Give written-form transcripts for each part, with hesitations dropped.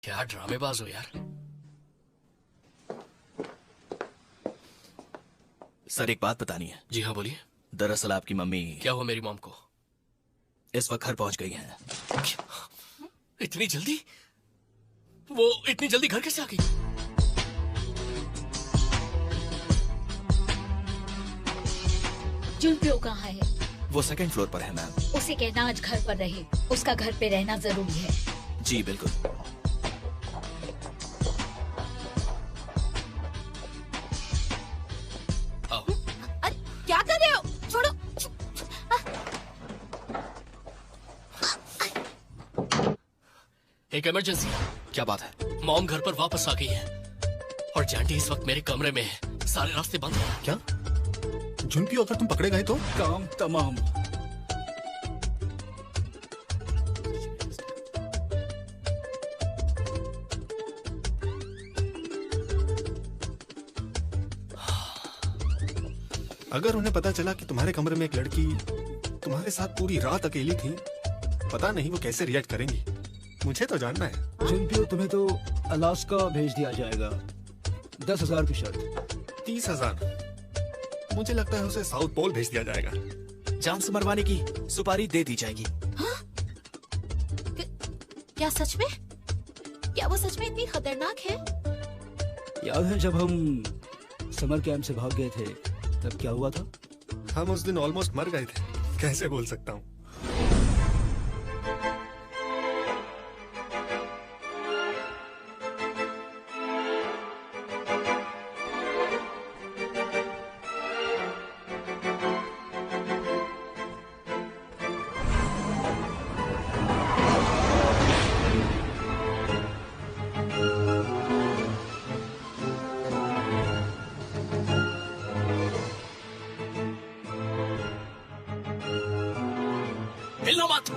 क्या ड्रामेबाज हो यार। सर, एक बात बतानी है। जी हाँ, बोलिए। दरअसल आपकी मम्मी क्या हुआ मेरी मॉम को? इस वक्त घर पहुंच गई हैं। इतनी जल्दी? वो इतनी जल्दी घर कैसे आ गई? जुनप्यो कहाँ है? वो सेकंड फ्लोर पर है मैम। उसे कहना आज घर पर रहे। उसका घर पे रहना जरूरी है। जी बिल्कुल। आओ। अरे क्या कर रहे हो? छोड़ो। एक इमरजेंसी है। क्या बात है? मॉम घर पर वापस आ गई है और जैंटी इस वक्त मेरे कमरे में है। सारे रास्ते बंद हैं। क्या जुनपियो, अगर तुम पकड़े गए तो काम तमाम। अगर उन्हें पता चला कि तुम्हारे कमरे में एक लड़की तुम्हारे साथ पूरी रात अकेली थी, पता नहीं वो कैसे रिएक्ट करेंगी। मुझे तो जानना है। जुनपियो, तुम्हें तो अलास्का भेज दिया जाएगा। 10,000 की शर्त। 30,000? मुझे लगता है उसे साउथ पोल भेज दिया जाएगा। जान से मरवाने की सुपारी दे दी जाएगी। क्या सच में? क्या वो सच में इतनी खतरनाक है? याद है जब हम समर कैंप से भाग गए थे, तब क्या हुआ था? हम उस दिन ऑलमोस्ट मर गए थे। कैसे बोल सकता हूँ। हिलना मत।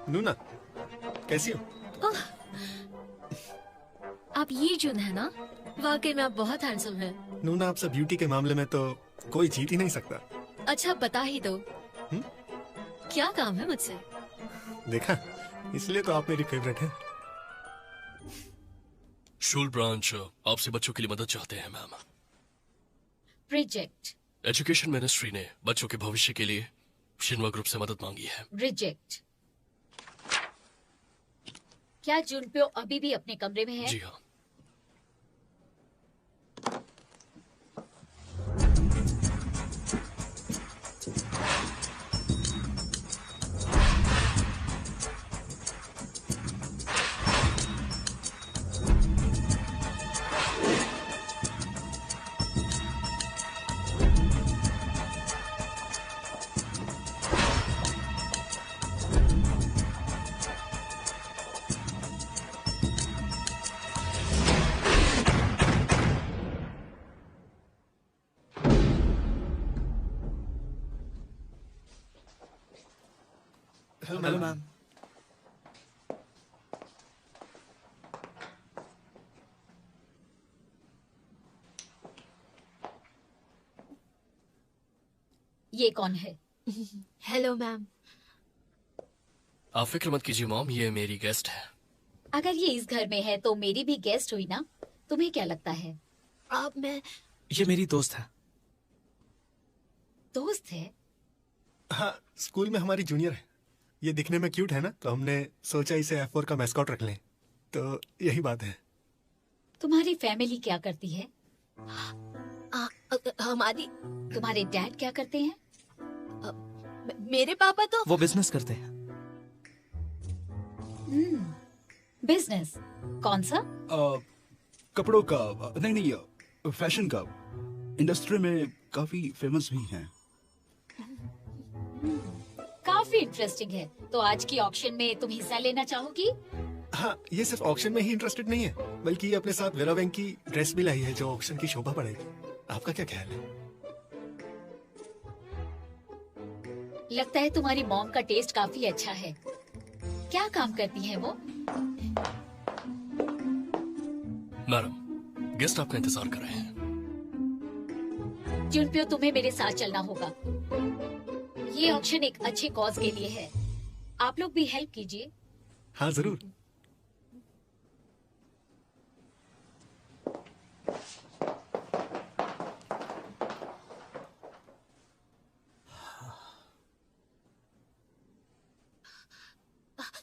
नूना, कैसी हो? आप ये जुन है ना? वाकई में आप बहुत हैंडसम हैं। नूना, आपसे ब्यूटी के मामले में तो कोई जीत ही नहीं सकता। अच्छा बता ही दो। क्या काम है मुझसे? देखा, इसलिए तो आप मेरी फेवरेट हैं। शूल ब्रांच आपसे बच्चों के लिए मदद चाहते हैं मैम। रिजेक्ट। एजुकेशन मिनिस्ट्री ने बच्चों के भविष्य के लिए शिनवा ग्रुप से मदद मांगी है। रिजेक्ट। क्या जुनप्यो अभी भी अपने कमरे में है? जी हाँ। Hello ma'am. ये कौन है? Hello ma'am. आप फिक्र मत कीजिए मॉम, ये मेरी गेस्ट है। अगर ये इस घर में है तो मेरी भी गेस्ट हुई ना? तुम्हें क्या लगता है? अब मैं ये मेरी दोस्त है। दोस्त है? हाँ, स्कूल में हमारी जूनियर है। ये दिखने में क्यूट है ना, तो हमने सोचा इसे F4 का मैस्कॉट रख लें। तो यही बात है। तुम्हारी फैमिली क्या करती है? हमारी तुम्हारे डैड क्या करते हैं? मेरे पापा तो वो बिजनेस करते हैं। बिजनेस? कौन सा? कपड़ों का नहीं, फैशन का। इंडस्ट्री में काफी फेमस भी हैं। काफी इंटरेस्टिंग है। तो आज की ऑक्शन में तुम हिस्सा लेना चाहोगी? हाँ, ये सिर्फ ऑक्शन में ही इंटरेस्टेड नहीं है, बल्कि ये अपने साथ वेरा बैंक की ड्रेस भी लाई है जो ऑक्शन की शोभा बढ़ाएगी। आपका क्या ख्याल है? लगता है तुम्हारी मॉम का टेस्ट काफी अच्छा है। क्या काम करती है वो? मैडम, गेस्ट आपका इंतजार कर रहे हैं। जुनप्यो, तुम्हें मेरे साथ चलना होगा। ये ऑक्शन एक अच्छे कॉज के लिए है। आप लोग भी हेल्प कीजिए। हाँ जरूर।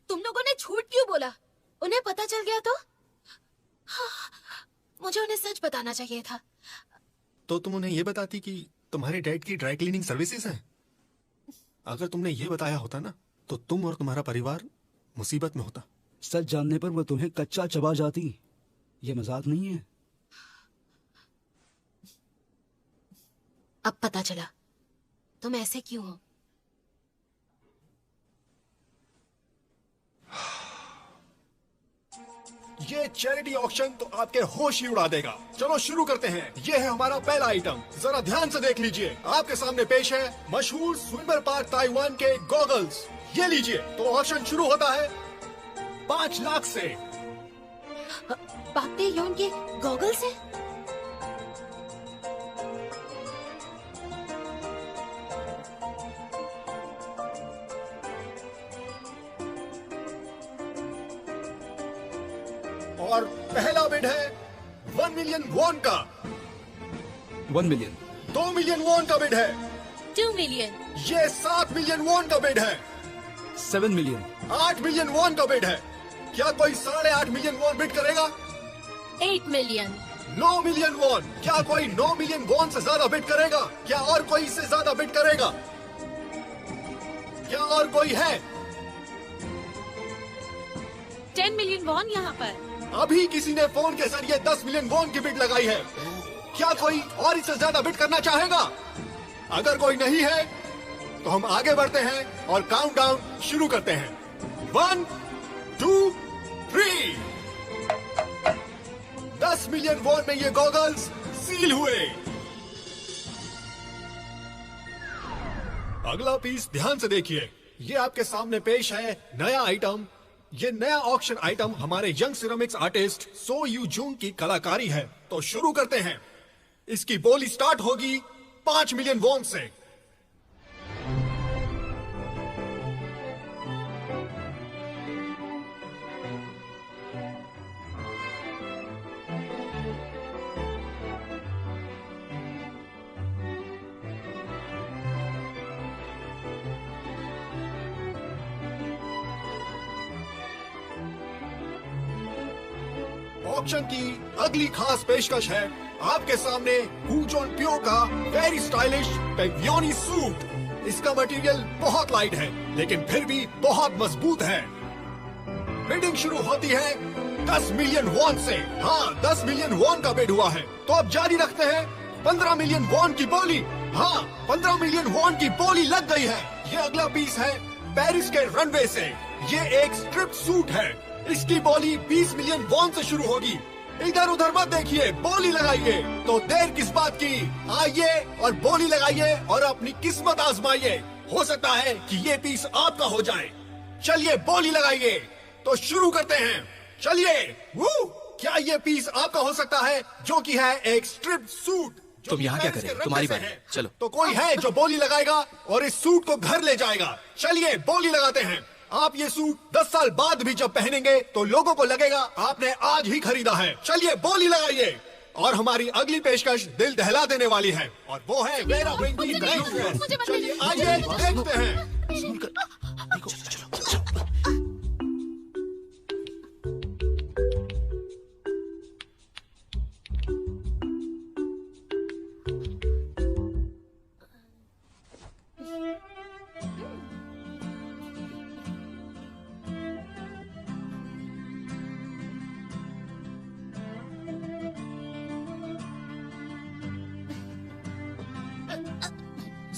तुम लोगों ने झूठ क्यों बोला? उन्हें पता चल गया तो? हाँ, मुझे उन्हें सच बताना चाहिए था। तो तुम उन्हें ये बताती कि तुम्हारे डैड की ड्राई क्लीनिंग सर्विसेज हैं। अगर तुमने ये बताया होता ना, तो तुम और तुम्हारा परिवार मुसीबत में होता। सच जानने पर वो तुम्हें कच्चा चबा जाती। ये मजाक नहीं है। अब पता चला तुम ऐसे क्यों हो। ये चैरिटी ऑक्शन तो आपके होश ही उड़ा देगा। चलो शुरू करते हैं। ये है हमारा पहला आइटम। जरा ध्यान से देख लीजिए। आपके सामने पेश है मशहूर स्विमर पार्क ताइवान के गॉगल्स। ये लीजिए। तो ऑक्शन शुरू होता है 5 लाख से। पाक्ते योन के गॉगल्स हैं? और पहला बिड है 1 मिलियन वॉन का। 1 मिलियन। 2 मिलियन वॉन का बिड है। 2 मिलियन। ये 7 मिलियन वॉन का बिड है। 7 मिलियन। 8 मिलियन वॉन का बिड है। क्या कोई 8.5 मिलियन वॉन बिड करेगा? 8 मिलियन। 9 million von. क्या कोई 9 मिलियन वॉन से ज्यादा बिड करेगा? क्या और कोई इससे ज्यादा बिड करेगा? क्या और कोई है? 10 मिलियन वॉन यहाँ पर। अभी किसी ने फोन के जरिए 10 मिलियन वॉन की बिड लगाई है। क्या कोई और इससे ज्यादा बिड करना चाहेगा? अगर कोई नहीं है तो हम आगे बढ़ते हैं और काउंटडाउन शुरू करते हैं। 1 2 3। 10 मिलियन वॉन में ये गॉगल्स सील हुए। अगला पीस ध्यान से देखिए। ये आपके सामने पेश है नया आइटम। ये नया ऑक्शन आइटम हमारे young ceramics artist so you Jung की कलाकारी है। तो शुरू करते हैं। इसकी बोली स्टार्ट होगी 5 मिलियन वॉन से। ऑक्शन की अगली खास पेशकश है आपके सामने गुजोन प्यो का वेरी स्टाइलिश पेवियोनी सूट। इसका मटेरियल बहुत लाइट है लेकिन फिर भी बहुत मजबूत है। बिडिंग शुरू होती है 10 मिलियन वॉन से। हाँ, 10 मिलियन वॉन का बिड हुआ है। तो अब जारी रखते हैं 15 मिलियन वॉन की बोली। हाँ, 15 मिलियन वॉन की बोली लग गई है। ये अगला पीस है पेरिस के रनवे से। ये एक स्ट्रिप सूट है। इसकी बोली 20 मिलियन वॉन से शुरू होगी। इधर उधर मत देखिए, बोली लगाइए। तो देर किस बात की, आइए और बोली लगाइए और अपनी किस्मत आजमाइए। हो सकता है कि ये पीस आपका हो जाए। चलिए बोली लगाइए। तो शुरू करते हैं। चलिए। क्या ये पीस आपका हो सकता है जो कि है एक स्ट्रिप सूट? तुम यहाँ क्या कर रहे हो? तुम्हारी बारी, चलो। तो कोई है जो बोली लगाएगा और इस सूट को घर ले जाएगा। चलिए बोली लगाते हैं। आप ये सूट 10 साल बाद भी जब पहनेंगे तो लोगों को लगेगा आपने आज ही खरीदा है। चलिए बोली लगाइए। और हमारी अगली पेशकश दिल दहला देने वाली है और वो है वेरा बैंक की नाइट ड्रेस। चलिए आइए देखते हैं। देखो, चलो, चलो।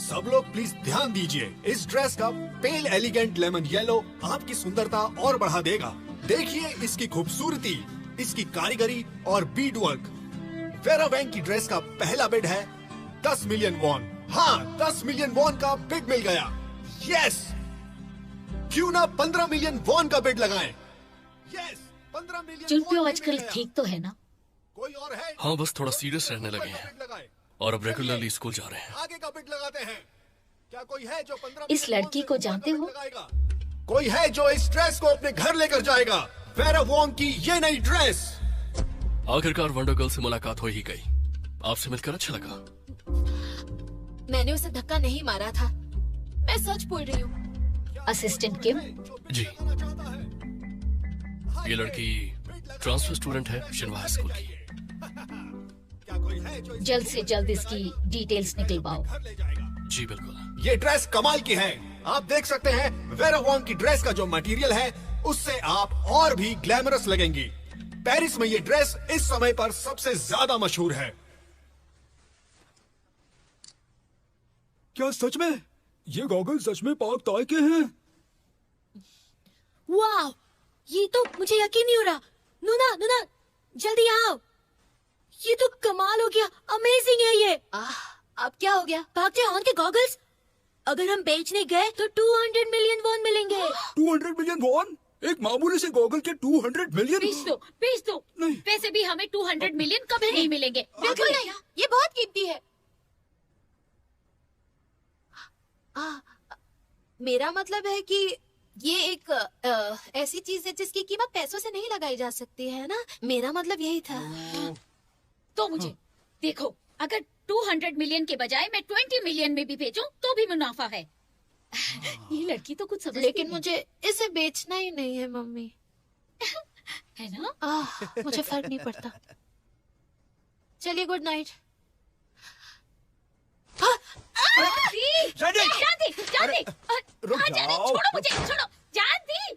सब लोग प्लीज ध्यान दीजिए, इस ड्रेस का पेल एलिगेंट लेमन येलो आपकी सुंदरता और बढ़ा देगा। देखिए इसकी खूबसूरती, इसकी कारीगरी और बीड वर्क। वेरा वैंग की ड्रेस का पहला बिड है 10 मिलियन वॉन। हाँ, 10 मिलियन वॉन का बिड मिल गया। यस, क्यों ना 15 मिलियन वॉन का बिड लगाएं? यस, 15 मिलियन चुनपियो वॉन आजकल मिल गया। ठीक तो है ना? कोई और है? हाँ, बस थोड़ा सीरियस रहने लगे हैं बिड लगाएं। और अब रेगुलरली स्कूल जा रहे हैं। आगे का बिड लगाते हैं। क्या कोई है जो 15 इस मिलियन लड़की वॉन को से जानते ऊपर का हो? बिड लगाएगा? कोई है जो इस ड्रेस को अपने घर लेकर जाएगा? वेरा वॉन्ग की ये नई ड्रेस। आखिरकार वंडर गर्ल से मुलाकात हो ही गई। आपसे मिलकर अच्छा लगा। मैंने उसे धक्का नहीं मारा था, मैं सच बोल रही हूँ। असिस्टेंट किम, जी, ये लड़की ट्रांसफर स्टूडेंट है शिनवा हाई स्कूल की। क्या कोई है जो जल्द से जल्द इसकी डिटेल्स निकलवाओ। घर ले जाएगा? जी बिल्कुल। ये ड्रेस कमाल की है। आप देख सकते हैं वेरा वॉन्ग की ड्रेस का जो मटेरियल है उससे आप और भी ग्लैमरस लगेंगी। पेरिस में ये ड्रेस इस समय पर सबसे ज्यादा मशहूर है। क्या सच में ये गॉगल सच में पाक ताई के हैं? वाह, ये तो मुझे यकीन नहीं हो रहा। नूना, नूना, जल्दी आओ। ये तो कमाल हो गया, अमेजिंग है ये। अब क्या हो गया? पाक ऑन के गॉगल्स अगर हम बेचने गए तो 200 मिलियन वॉन मिलेंगे। 200 मिलियन वॉन? एक मामूली से गॉगल के 200 मिलियन? बेच दो। नहीं। वैसे भी हमें 200 मिलियन कभी नहीं मिलेंगे। बिल्कुल नहीं, ये बहुत कीमती है। मेरा मतलब है कि ये एक ऐसी चीज है जिसकी कीमत पैसों से नहीं लगाई जा सकती है ना। मेरा मतलब यही था। तो मुझे देखो, अगर 200 मिलियन के बजाय मैं 20 मिलियन में भी बेचूं तो भी मुनाफा है। ये लड़की तो कुछ समझती लेकिन नहीं। मुझे इसे बेचना ही नहीं है मम्मी। है ना? मुझे फर्क नहीं पड़ता। चलिए, गुड नाइट। जानती, रुक जाने, जाओ। छोड़ो मुझे, छोड़ो, जानती।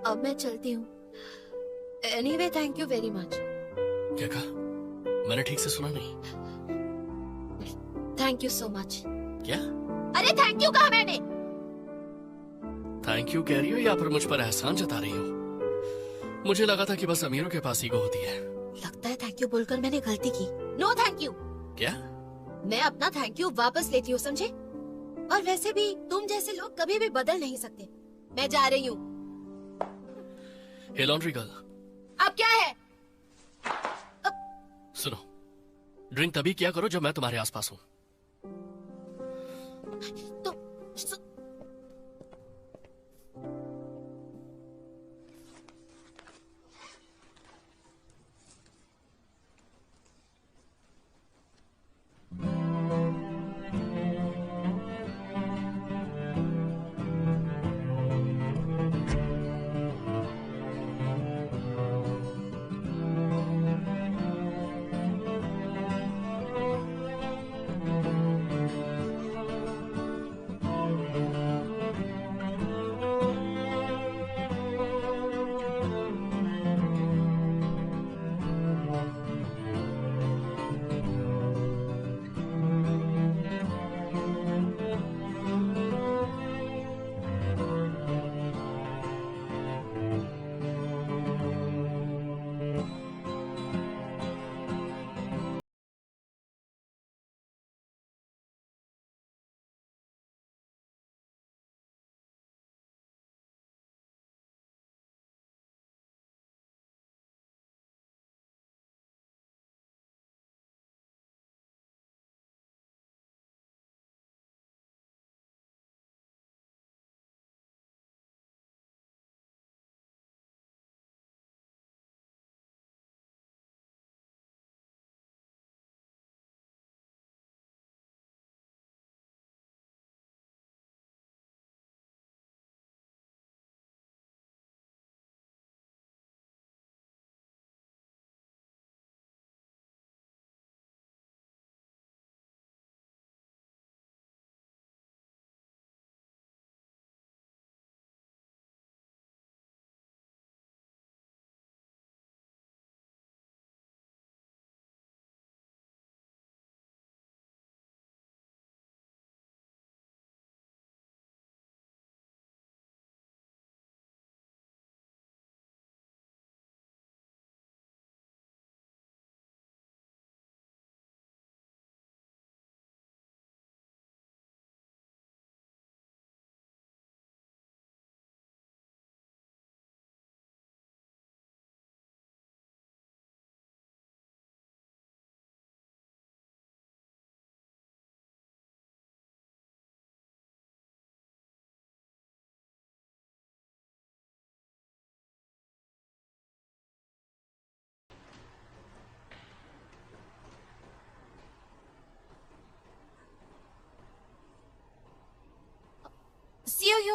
अब मैं चलती हूँ। Anyway, thank you very much. क्या कहा? मैंने ठीक से सुना नहीं। Thank you so much. क्या अरे थैंक यू कहा मैंने। थैंक यू कह रही हो या फिर मुझ पर एहसान जता रही हो? मुझे लगा था कि बस अमीरों के पास ईगो होती है। लगता है थैंक यू बोलकर मैंने गलती की। No thank you. क्या? मैं अपना थैंक यू वापस लेती हूँ, समझे? और वैसे भी तुम जैसे लोग कभी भी बदल नहीं सकते। मैं जा रही हूँ। हे लॉन्ड्री गर्ल, अब क्या है? सुनो, ड्रिंक तभी किया करो जब मैं तुम्हारे आसपास हूँ। तो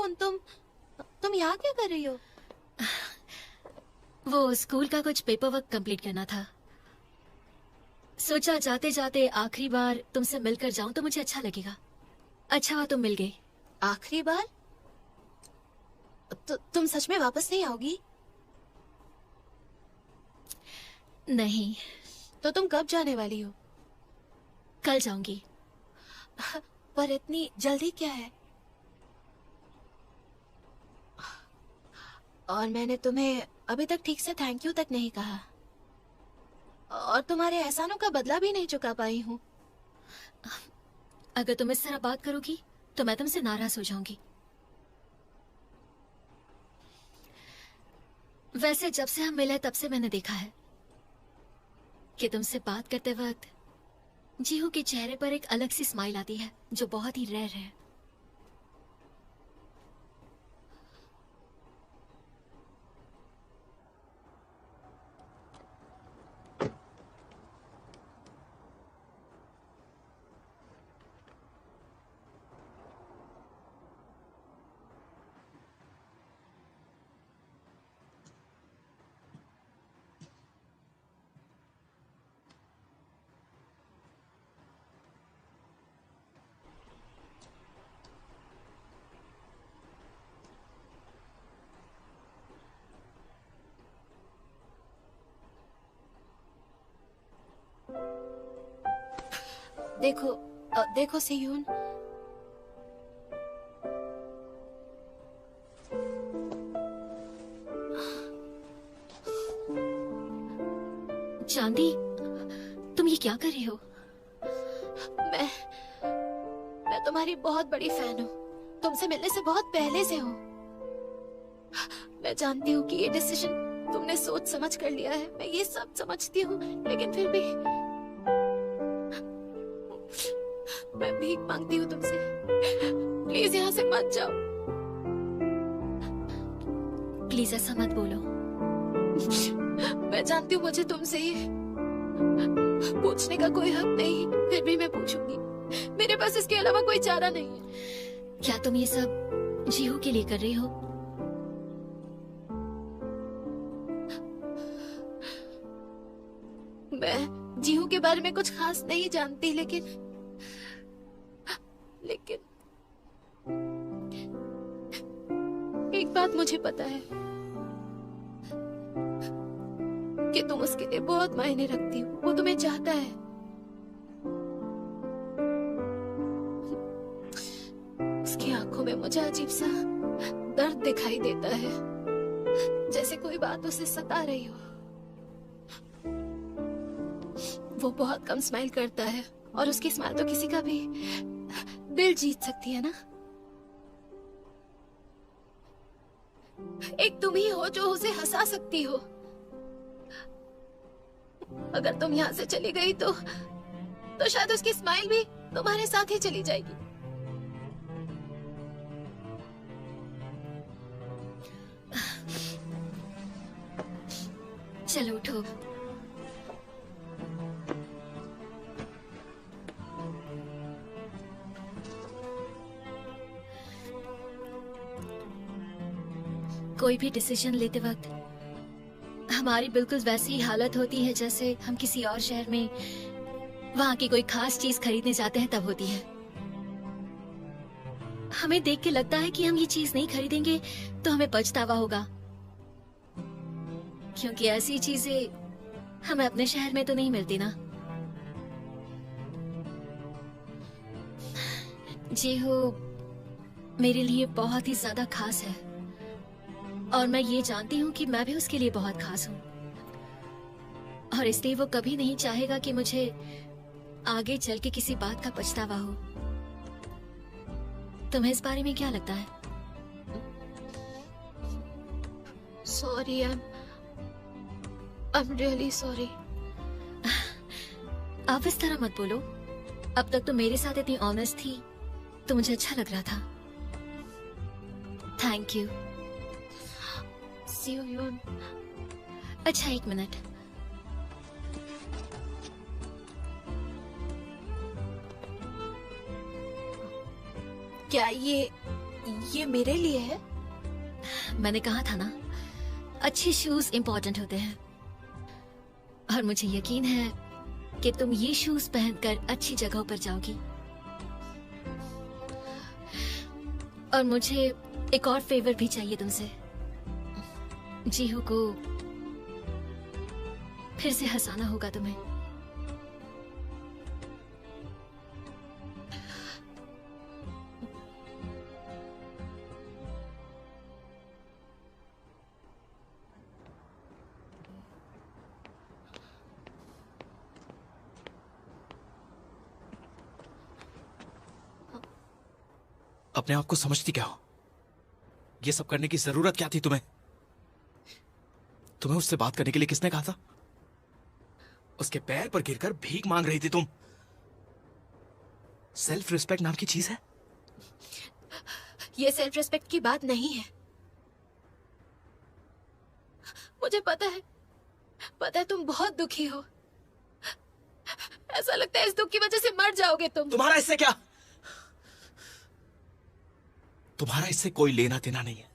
सियोन, तुम यहाँ क्या कर रही हो? वो स्कूल का कुछ पेपर वर्क कंप्लीट करना था। सोचा जाते जाते आखिरी बार तुमसे मिलकर जाऊं तो मुझे अच्छा लगेगा। अच्छा हुआ तुम मिल गई। आखिरी बार? तुम सच में वापस नहीं आओगी? नहीं। तो तुम कब जाने वाली हो? कल जाऊंगी। पर इतनी जल्दी क्या है? और मैंने तुम्हें अभी तक ठीक से थैंक यू तक नहीं कहा, और तुम्हारे एहसानों का बदला भी नहीं चुका पाई हूँ। अगर तुम इस तरह बात करोगी तो मैं तुमसे नाराज हो जाऊंगी। वैसे जब से हम मिले तब से मैंने देखा है कि तुमसे बात करते वक्त जीहू के चेहरे पर एक अलग सी स्माइल आती है जो बहुत ही रेयर है। देखो सियोन, चांदी, तुम ये क्या कर रही हो? मैं तुम्हारी बहुत बड़ी फैन हूँ। तुमसे मिलने से बहुत पहले से हूँ। मैं जानती हूँ कि ये डिसीजन तुमने सोच समझ कर लिया है, मैं ये सब समझती हूँ, लेकिन फिर भी मैं भीख मांगती हूँ तुमसे, प्लीज यहाँ से मत जाओ। प्लीज ऐसा मत बोलो। मैं जानती हूँ मुझे तुमसे ये पूछने का कोई हक नहीं, फिर भी मैं पूछूंगी। मेरे पास इसके अलावा कोई चारा नहीं है। क्या तुम ये सब जीहू के लिए कर रही हो? मैं जीहू के बारे में कुछ खास नहीं जानती, लेकिन एक बात मुझे पता है कि तुम उसके लिए बहुत मायने रखती हो। वो तुम्हें चाहता है। उसकी आंखों में मुझे अजीब सा दर्द दिखाई देता है, जैसे कोई बात उसे सता रही हो। वो बहुत कम स्माइल करता है, और उसकी स्माइल तो किसी का भी दिल जीत सकती है ना। एक तुम ही हो जो उसे हंसा सकती हो। अगर तुम यहाँ से चली गई तो शायद उसकी स्माइल भी तुम्हारे साथ ही चली जाएगी। चलो उठो। कोई भी डिसीजन लेते वक्त हमारी बिल्कुल वैसी ही हालत होती है जैसे हम किसी और शहर में वहां की कोई खास चीज खरीदने जाते हैं तब होती है। हमें देख के लगता है कि हम ये चीज नहीं खरीदेंगे तो हमें पछतावा होगा, क्योंकि ऐसी चीजें हमें अपने शहर में तो नहीं मिलती ना। जीहू मेरे लिए बहुत ही ज्यादा खास है, और मैं ये जानती हूँ कि मैं भी उसके लिए बहुत खास हूँ, और इसलिए वो कभी नहीं चाहेगा कि मुझे आगे चल के किसी बात का पछतावा हो। तुम्हें इस बारे में क्या लगता है? Sorry, I am really sorry. आप इस तरह मत बोलो। अब तक तो मेरे साथ इतनी ऑनेस्ट थी तो मुझे अच्छा लग रहा था। Thank you. सियोन। अच्छा, एक मिनट। क्या ये ये मेरे लिए है? मैंने कहा था ना, अच्छे शूज इंपॉर्टेंट होते हैं। और मुझे यकीन है कि तुम ये शूज पहनकर अच्छी जगहों पर जाओगी। और मुझे एक और फेवर भी चाहिए तुमसे। जीहू को फिर से हंसाना होगा तुम्हें। अपने आप को समझती क्या हो? ये सब करने की जरूरत क्या थी तुम्हें? तुम्हें उससे बात करने के लिए किसने कहा था? उसके पैर पर गिरकर भीख मांग रही थी तुम। सेल्फ रिस्पेक्ट नाम की चीज है? ये सेल्फ रिस्पेक्ट की बात नहीं है। मुझे पता है तुम बहुत दुखी हो। ऐसा लगता है इस दुख की वजह से मर जाओगे तुम। तुम्हारा इससे क्या? तुम्हारा इससे कोई लेना देना नहीं है।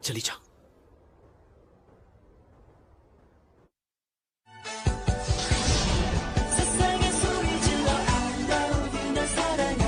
चली जाओ।